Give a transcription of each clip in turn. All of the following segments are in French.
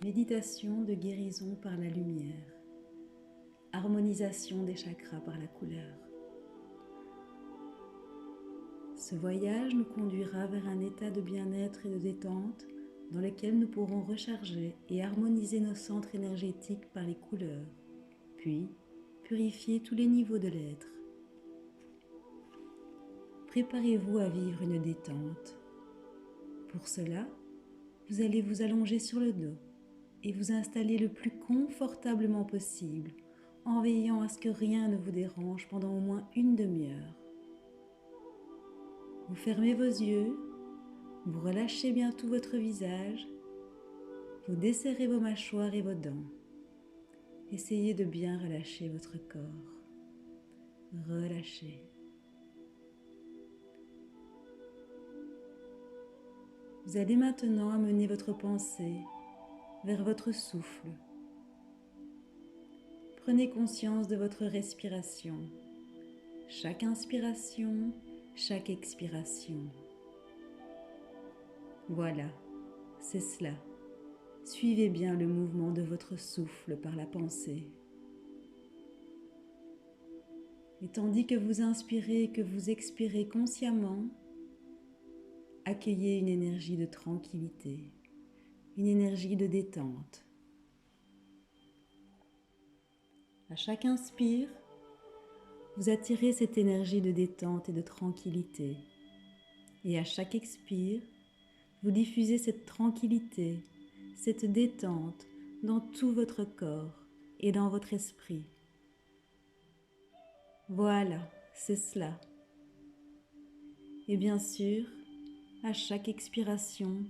Méditation de guérison par la lumière. Harmonisation des chakras par la couleur. Ce voyage nous conduira vers un état de bien-être et de détente dans lequel nous pourrons recharger et harmoniser nos centres énergétiques par les couleurs, puis purifier tous les niveaux de l'être. Préparez-vous à vivre une détente. Pour cela, vous allez vous allonger sur le dos et vous installer le plus confortablement possible en veillant à ce que rien ne vous dérange pendant au moins une demi-heure. Vous fermez vos yeux, vous relâchez bien tout votre visage, vous desserrez vos mâchoires et vos dents. Essayez de bien relâcher votre corps. Relâchez. Vous allez maintenant amener votre pensée vers votre souffle. Prenez conscience de votre respiration. Chaque inspiration, chaque expiration. Voilà, c'est cela. Suivez bien le mouvement de votre souffle par la pensée. Et tandis que vous inspirez et que vous expirez consciemment, accueillez une énergie de tranquillité, une énergie de détente. À chaque inspire, vous attirez cette énergie de détente et de tranquillité. Et à chaque expire, vous diffusez cette tranquillité, cette détente dans tout votre corps et dans votre esprit. Voilà, c'est cela. Et bien sûr, à chaque expiration,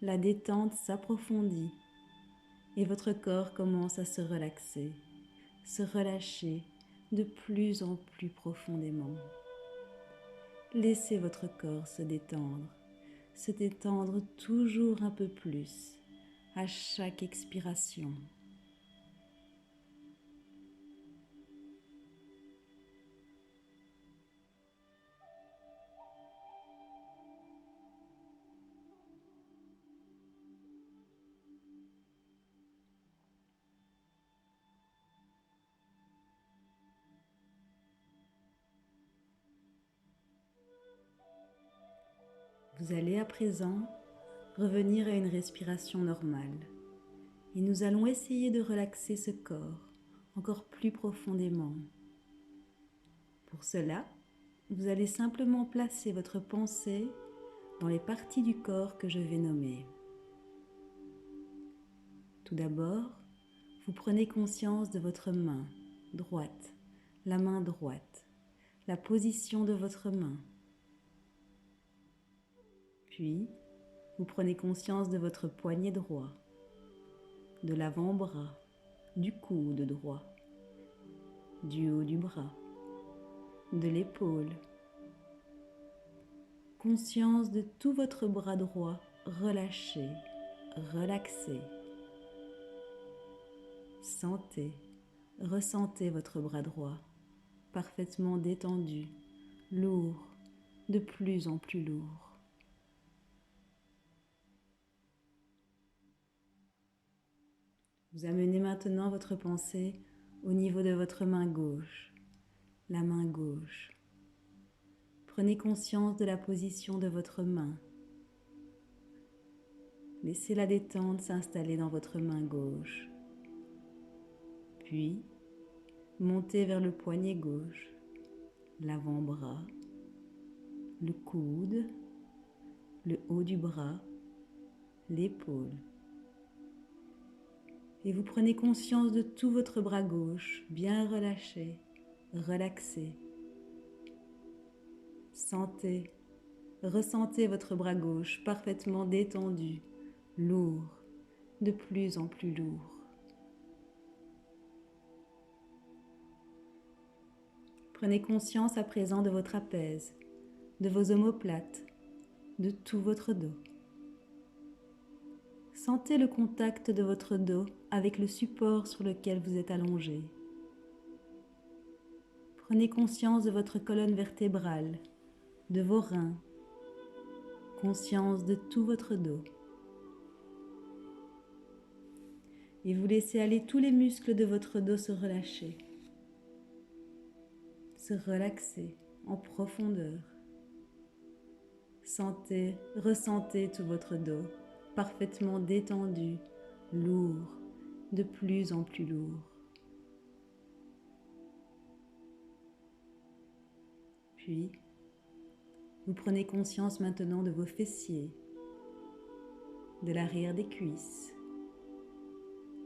la détente s'approfondit et votre corps commence à se relaxer, se relâcher de plus en plus profondément. Laissez votre corps se détendre toujours un peu plus à chaque expiration. Vous allez à présent revenir à une respiration normale et nous allons essayer de relaxer ce corps encore plus profondément. Pour cela, vous allez simplement placer votre pensée dans les parties du corps que je vais nommer. Tout d'abord, vous prenez conscience de votre main droite, la main droite, la position de votre main. Puis, vous prenez conscience de votre poignet droit, de l'avant-bras, du coude droit, du haut du bras, de l'épaule. Conscience de tout votre bras droit relâché, relaxé. Ressentez votre bras droit, parfaitement détendu, lourd, de plus en plus lourd. Vous amenez maintenant votre pensée au niveau de votre main gauche, la main gauche. Prenez conscience de la position de votre main. Laissez la détente s'installer dans votre main gauche. Puis, montez vers le poignet gauche, l'avant-bras, le coude, le haut du bras, l'épaule. Et vous prenez conscience de tout votre bras gauche, bien relâché, relaxé. Ressentez votre bras gauche parfaitement détendu, lourd, de plus en plus lourd. Prenez conscience à présent de votre trapèze, de vos omoplates, de tout votre dos. Sentez le contact de votre dos avec le support sur lequel vous êtes allongé. Prenez conscience de votre colonne vertébrale, de vos reins, conscience de tout votre dos. et vous laissez aller tous les muscles de votre dos se relâcher, se relaxer en profondeur. Ressentez tout votre dos parfaitement détendu, lourd, de plus en plus lourd. Puis, vous prenez conscience maintenant de vos fessiers, de l'arrière des cuisses,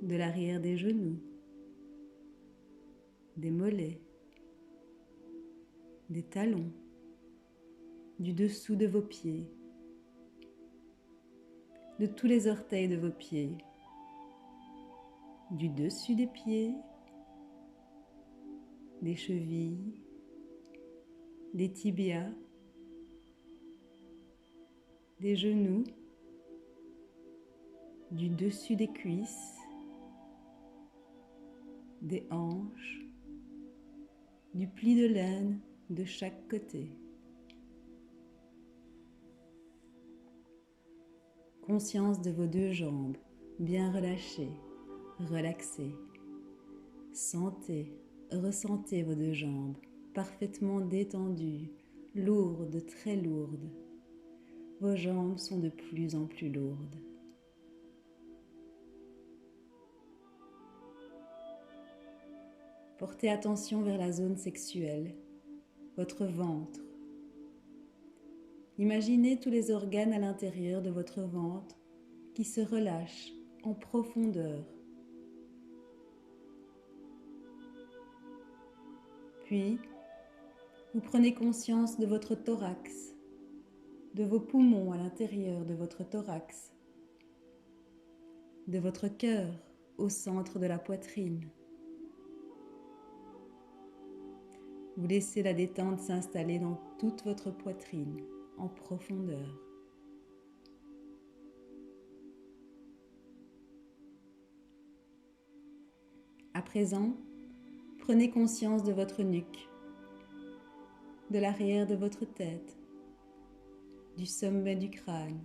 de l'arrière des genoux, des mollets, des talons, du dessous de vos pieds, de tous les orteils de vos pieds, du dessus des pieds, des chevilles, des tibias, des genoux, du dessus des cuisses, des hanches, du pli de laine de chaque côté. Conscience de vos deux jambes, bien relâchées, relaxées. Ressentez vos deux jambes, parfaitement détendues, lourdes, très lourdes. Vos jambes sont de plus en plus lourdes. Portez attention vers la zone sexuelle, votre ventre. Imaginez tous les organes à l'intérieur de votre ventre qui se relâchent en profondeur. Puis, vous prenez conscience de votre thorax, de vos poumons à l'intérieur de votre thorax, de votre cœur au centre de la poitrine. Vous laissez la détente s'installer dans toute votre poitrine, en profondeur. À présent, prenez conscience de votre nuque, de l'arrière de votre tête, du sommet du crâne,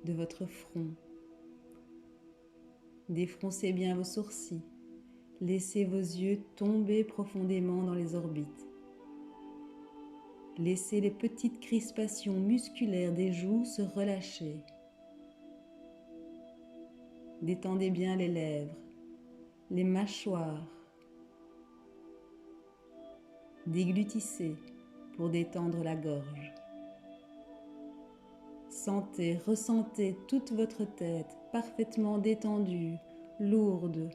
de votre front. Défroncez bien vos sourcils. Laissez vos yeux tomber profondément dans les orbites. Laissez les petites crispations musculaires des joues se relâcher. Détendez bien les lèvres, les mâchoires. Déglutissez pour détendre la gorge. Ressentez toute votre tête parfaitement détendue, lourde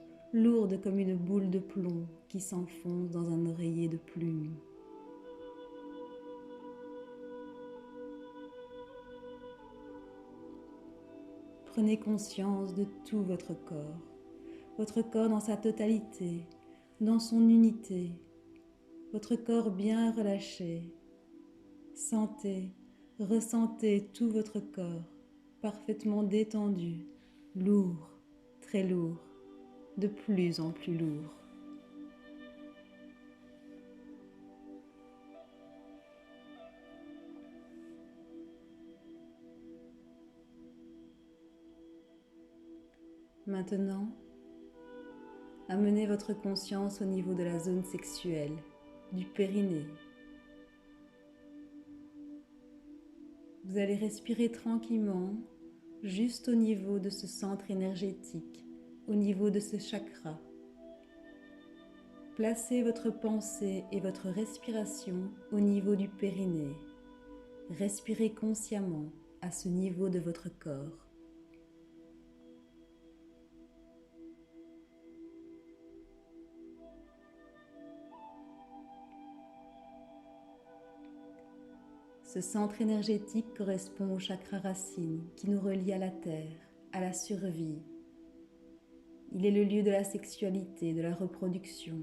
comme une boule de plomb qui s'enfonce dans un oreiller de plumes. Prenez conscience de tout votre corps dans sa totalité, dans son unité, votre corps bien relâché. Ressentez tout votre corps, parfaitement détendu, lourd, très lourd, de plus en plus lourd. Maintenant, amenez votre conscience au niveau de la zone sexuelle, du périnée. Vous allez respirer tranquillement, juste au niveau de ce centre énergétique, au niveau de ce chakra. Placez votre pensée et votre respiration au niveau du périnée. Respirez consciemment à ce niveau de votre corps. Ce centre énergétique correspond au chakra racine qui nous relie à la terre, à la survie. Il est le lieu de la sexualité, de la reproduction,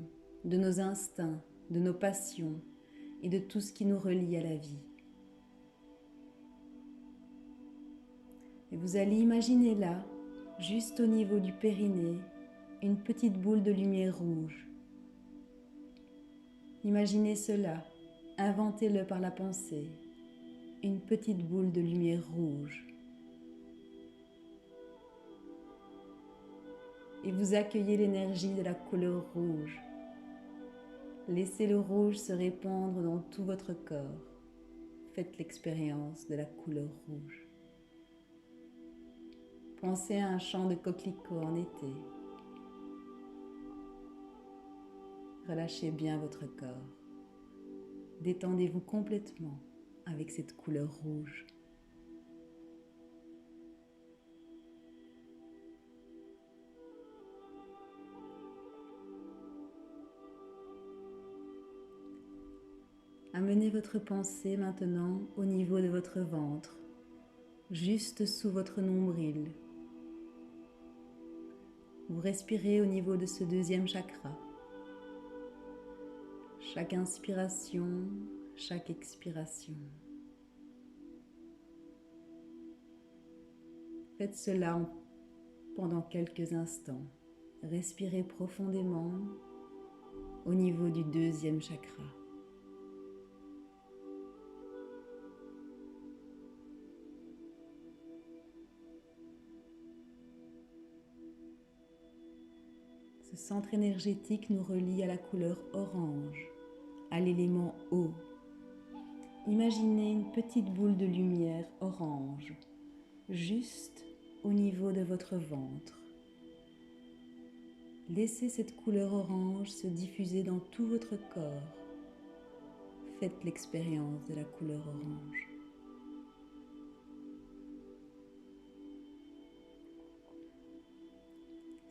de nos instincts, de nos passions et de tout ce qui nous relie à la vie. Et vous allez imaginer là, juste au niveau du périnée, une petite boule de lumière rouge. Imaginez cela, inventez-le par la pensée. Une petite boule de lumière rouge. et vous accueillez l'énergie de la couleur rouge. Laissez le rouge se répandre dans tout votre corps. Faites l'expérience de la couleur rouge. Pensez à un champ de coquelicots en été. Relâchez bien votre corps. Détendez-vous complètement avec cette couleur rouge. Amenez votre pensée maintenant au niveau de votre ventre, juste sous votre nombril. Vous respirez au niveau de ce deuxième chakra. Chaque inspiration, chaque expiration. Faites cela pendant quelques instants. Respirez profondément au niveau du deuxième chakra. Ce centre énergétique nous relie à la couleur orange, à l'élément eau. Imaginez une petite boule de lumière orange, juste au niveau de votre ventre. Laissez cette couleur orange se diffuser dans tout votre corps. Faites l'expérience de la couleur orange.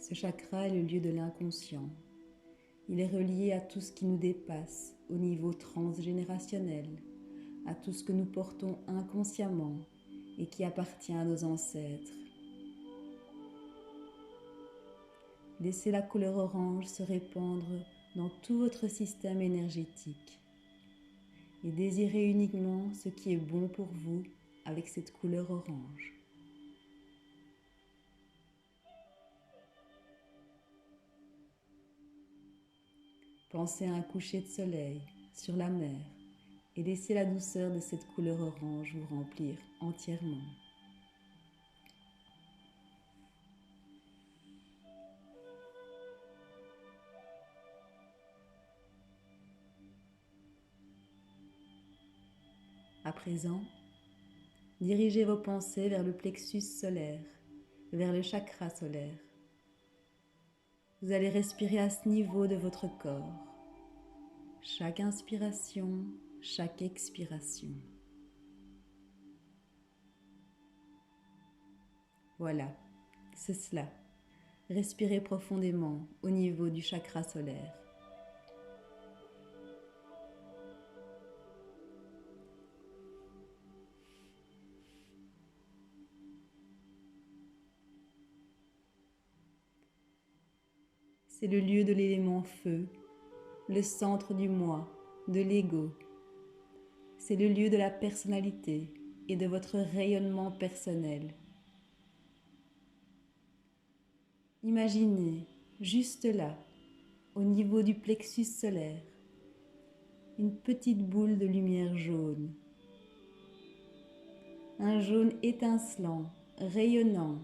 Ce chakra est le lieu de l'inconscient. Il est relié à tout ce qui nous dépasse au niveau transgénérationnel, à tout ce que nous portons inconsciemment et qui appartient à nos ancêtres. Laissez la couleur orange se répandre dans tout votre système énergétique et désirez uniquement ce qui est bon pour vous avec cette couleur orange. Pensez à un coucher de soleil sur la mer et laissez la douceur de cette couleur orange vous remplir entièrement. À présent, dirigez vos pensées vers le plexus solaire, vers le chakra solaire. Vous allez respirer à ce niveau de votre corps. Chaque inspiration, chaque expiration. Voilà, c'est cela. Respirez profondément au niveau du chakra solaire. C'est le lieu de l'élément feu, le centre du moi, de l'ego. C'est le lieu de la personnalité et de votre rayonnement personnel. Imaginez, juste là, au niveau du plexus solaire, une petite boule de lumière jaune. Un jaune étincelant, rayonnant.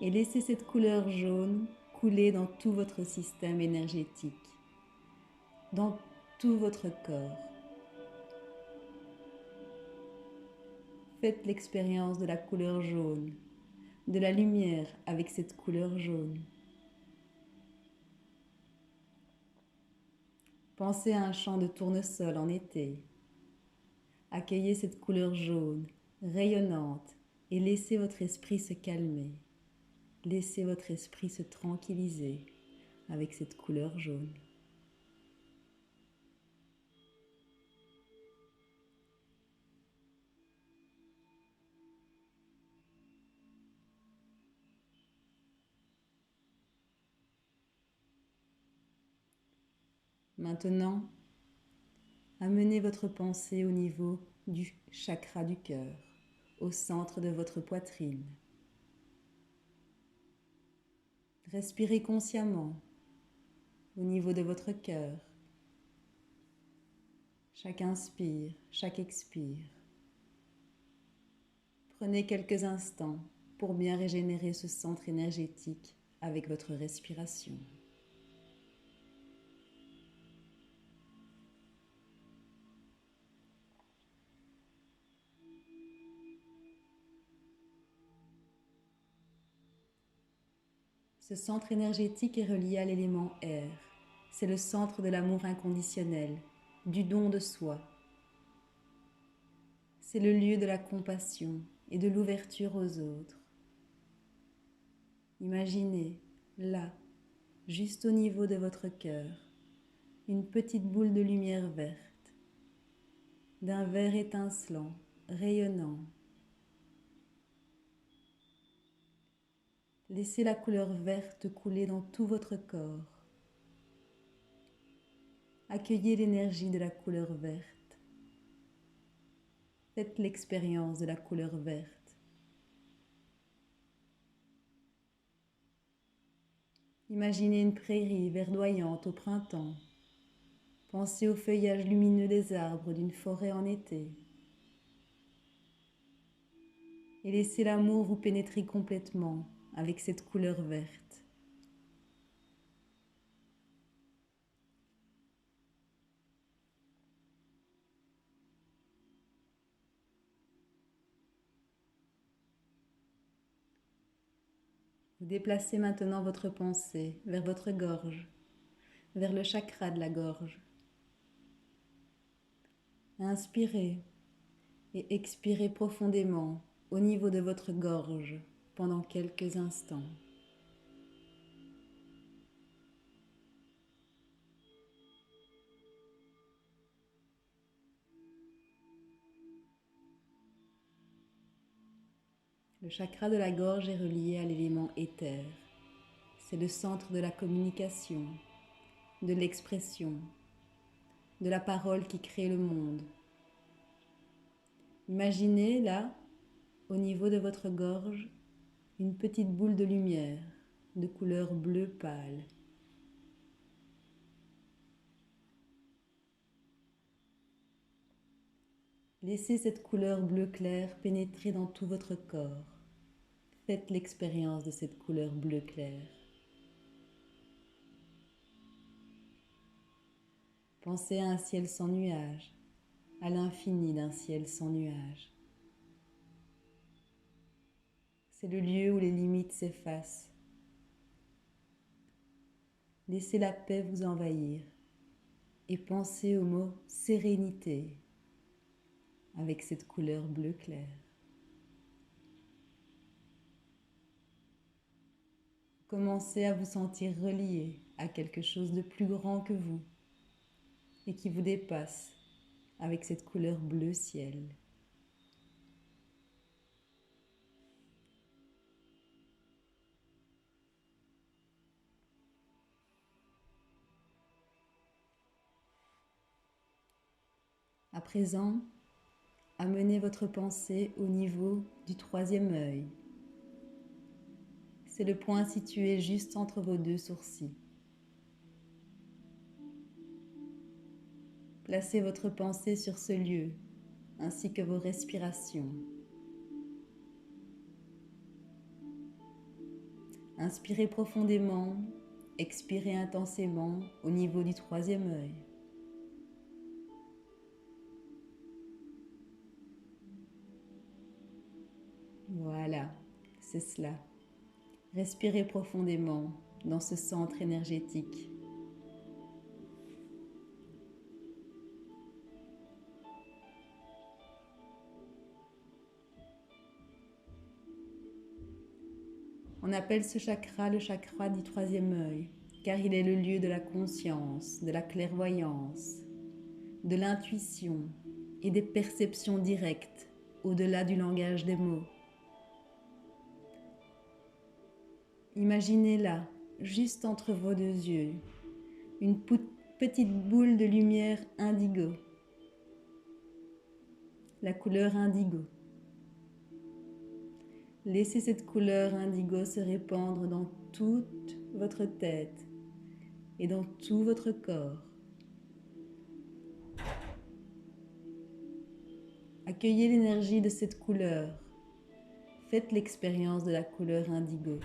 Et laissez cette couleur jaune couler dans tout votre système énergétique, dans tout votre corps. Faites l'expérience de la couleur jaune, de la lumière avec cette couleur jaune. Pensez à un champ de tournesol en été. Accueillez cette couleur jaune, rayonnante, et laissez votre esprit se calmer. Laissez votre esprit se tranquilliser avec cette couleur jaune. Maintenant, amenez votre pensée au niveau du chakra du cœur, au centre de votre poitrine. Respirez consciemment au niveau de votre cœur. Chaque inspire, chaque expire. Prenez quelques instants pour bien régénérer ce centre énergétique avec votre respiration. Ce centre énergétique est relié à l'élément air. C'est le centre de l'amour inconditionnel, du don de soi. C'est le lieu de la compassion et de l'ouverture aux autres. Imaginez, là, juste au niveau de votre cœur, une petite boule de lumière verte, d'un vert étincelant, rayonnant. Laissez la couleur verte couler dans tout votre corps. Accueillez l'énergie de la couleur verte. Faites l'expérience de la couleur verte. Imaginez une prairie verdoyante au printemps. Pensez au feuillage lumineux des arbres d'une forêt en été. Et laissez l'amour vous pénétrer complètement avec cette couleur verte. Vous déplacez maintenant votre pensée vers votre gorge, vers le chakra de la gorge. Inspirez et expirez profondément au niveau de votre gorge pendant quelques instants. Le chakra de la gorge est relié à l'élément éther. C'est le centre de la communication, de l'expression, de la parole qui crée le monde. Imaginez là, au niveau de votre gorge, une petite boule de lumière de couleur bleu pâle. Laissez cette couleur bleu clair pénétrer dans tout votre corps. Faites l'expérience de cette couleur bleu clair. Pensez à un ciel sans nuages, à l'infini d'un ciel sans nuages. C'est le lieu où les limites s'effacent. Laissez la paix vous envahir et pensez au mot sérénité avec cette couleur bleu clair. Commencez à vous sentir relié à quelque chose de plus grand que vous et qui vous dépasse avec cette couleur bleu ciel. À présent, amenez votre pensée au niveau du troisième œil. C'est le point situé juste entre vos deux sourcils. Placez votre pensée sur ce lieu, ainsi que vos respirations. Inspirez profondément, expirez intensément au niveau du troisième œil. Voilà, c'est cela. Respirez profondément dans ce centre énergétique. On appelle ce chakra le chakra du troisième œil, car il est le lieu de la conscience, de la clairvoyance, de l'intuition et des perceptions directes au-delà du langage des mots. Imaginez là, juste entre vos deux yeux, une petite boule de lumière indigo, la couleur indigo. Laissez cette couleur indigo se répandre dans toute votre tête et dans tout votre corps. Accueillez l'énergie de cette couleur. Faites l'expérience de la couleur indigo.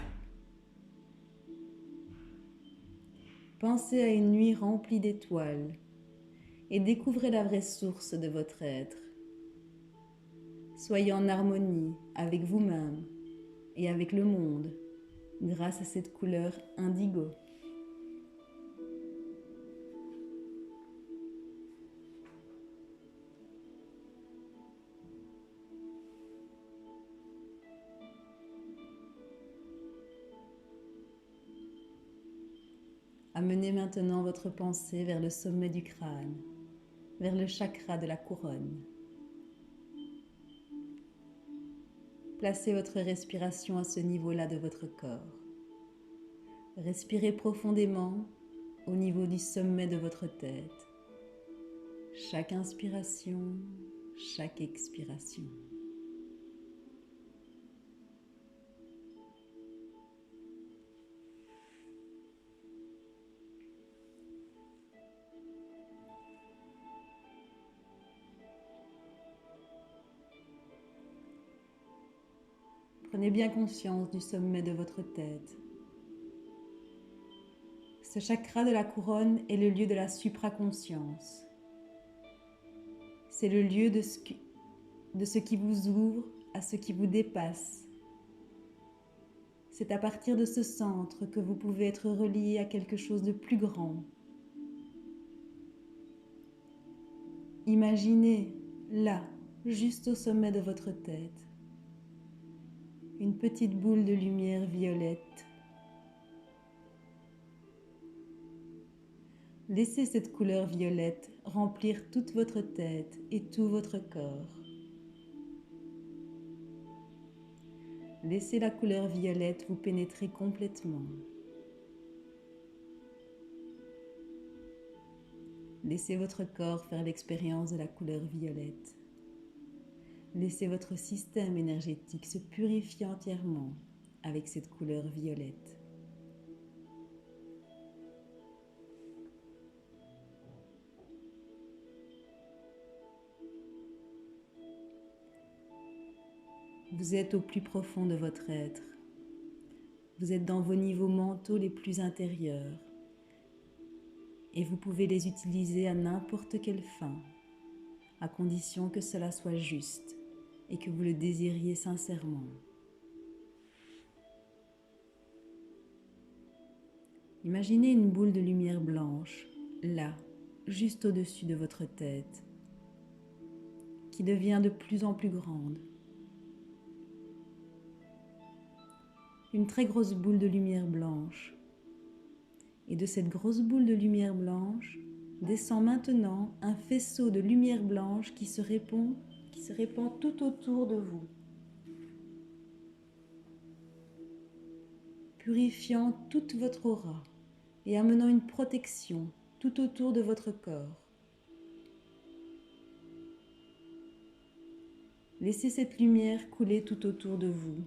Pensez à une nuit remplie d'étoiles et découvrez la vraie source de votre être. Soyez en harmonie avec vous-même et avec le monde grâce à cette couleur indigo. Amenez maintenant votre pensée vers le sommet du crâne, vers le chakra de la couronne. Placez votre respiration à ce niveau-là de votre corps. Respirez profondément au niveau du sommet de votre tête. Chaque inspiration, chaque expiration. Prenez bien conscience du sommet de votre tête. Ce chakra de la couronne est le lieu de la supraconscience. C'est le lieu de ce qui vous ouvre à ce qui vous dépasse. C'est à partir de ce centre que vous pouvez être relié à quelque chose de plus grand. Imaginez, là, juste au sommet de votre tête, une petite boule de lumière violette. Laissez cette couleur violette remplir toute votre tête et tout votre corps. Laissez la couleur violette vous pénétrer complètement. Laissez votre corps faire l'expérience de la couleur violette. Laissez votre système énergétique se purifier entièrement avec cette couleur violette. Vous êtes au plus profond de votre être. Vous êtes dans vos niveaux mentaux les plus intérieurs et vous pouvez les utiliser à n'importe quelle fin, à condition que cela soit juste et que vous le désiriez sincèrement. Imaginez une boule de lumière blanche, là, juste au-dessus de votre tête, qui devient de plus en plus grande. Une très grosse boule de lumière blanche. Et de cette grosse boule de lumière blanche descend maintenant un faisceau de lumière blanche qui se répand tout autour de vous, purifiant toute votre aura et amenant une protection tout autour de votre corps. Laissez cette lumière couler tout autour de vous.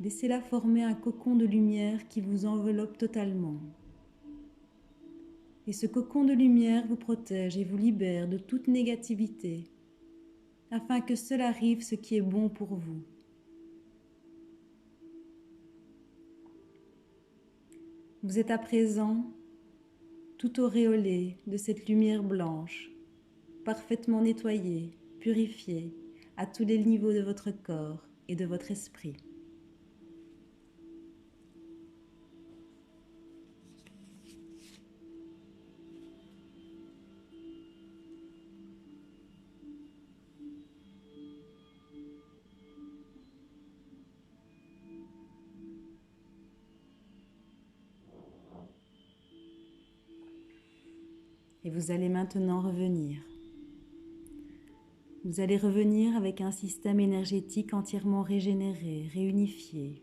Laissez-la former un cocon de lumière qui vous enveloppe totalement. Et ce cocon de lumière vous protège et vous libère de toute négativité, afin que seul arrive ce qui est bon pour vous. Vous êtes à présent tout auréolé de cette lumière blanche, parfaitement nettoyée, purifiée à tous les niveaux de votre corps et de votre esprit. Et vous allez maintenant revenir. Vous allez revenir avec un système énergétique entièrement régénéré, réunifié.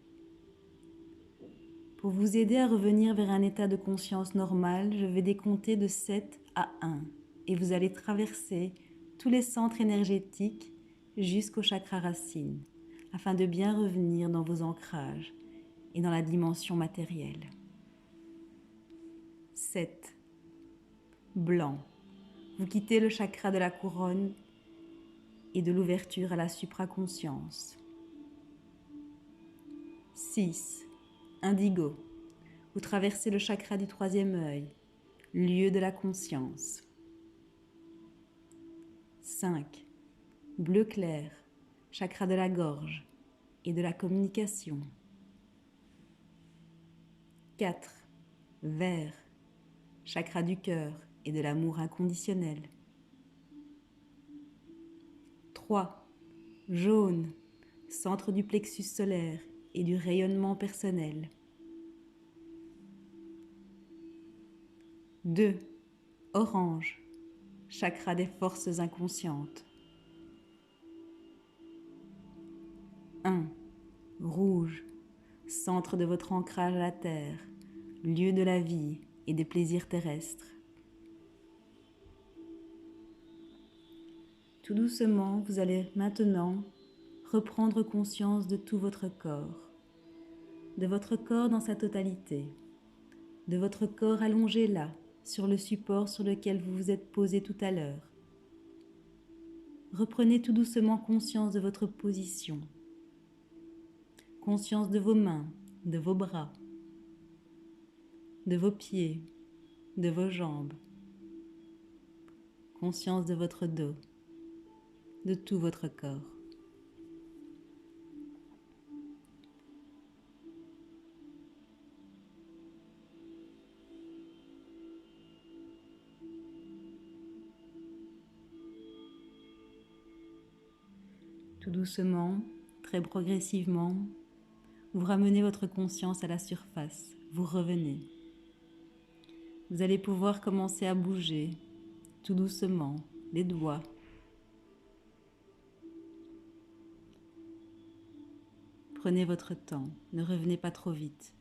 Pour vous aider à revenir vers un état de conscience normal, je vais décompter de 7 à 1 et vous allez traverser tous les centres énergétiques jusqu'au chakra racine afin de bien revenir dans vos ancrages et dans la dimension matérielle. 7. Blanc. Vous quittez le chakra de la couronne et de l'ouverture à la supraconscience. 6. Indigo. Vous traversez le chakra du troisième œil, lieu de la conscience. 5. Bleu clair, chakra de la gorge et de la communication. 4. Vert, chakra du cœur et de l'amour inconditionnel. 3. Jaune, centre du plexus solaire et du rayonnement personnel. 2. Orange, chakra des forces inconscientes. 1. Rouge, centre de votre ancrage à la terre, lieu de la vie et des plaisirs terrestres. Tout doucement, vous allez maintenant reprendre conscience de tout votre corps, de votre corps dans sa totalité, de votre corps allongé là, sur le support sur lequel vous vous êtes posé tout à l'heure. Reprenez tout doucement conscience de votre position, conscience de vos mains, de vos bras, de vos pieds, de vos jambes, conscience de votre dos, de tout votre corps. Tout doucement, très progressivement, vous ramenez votre conscience à la surface, vous revenez. Vous allez pouvoir commencer à bouger, tout doucement, les doigts. Prenez votre temps, ne revenez pas trop vite.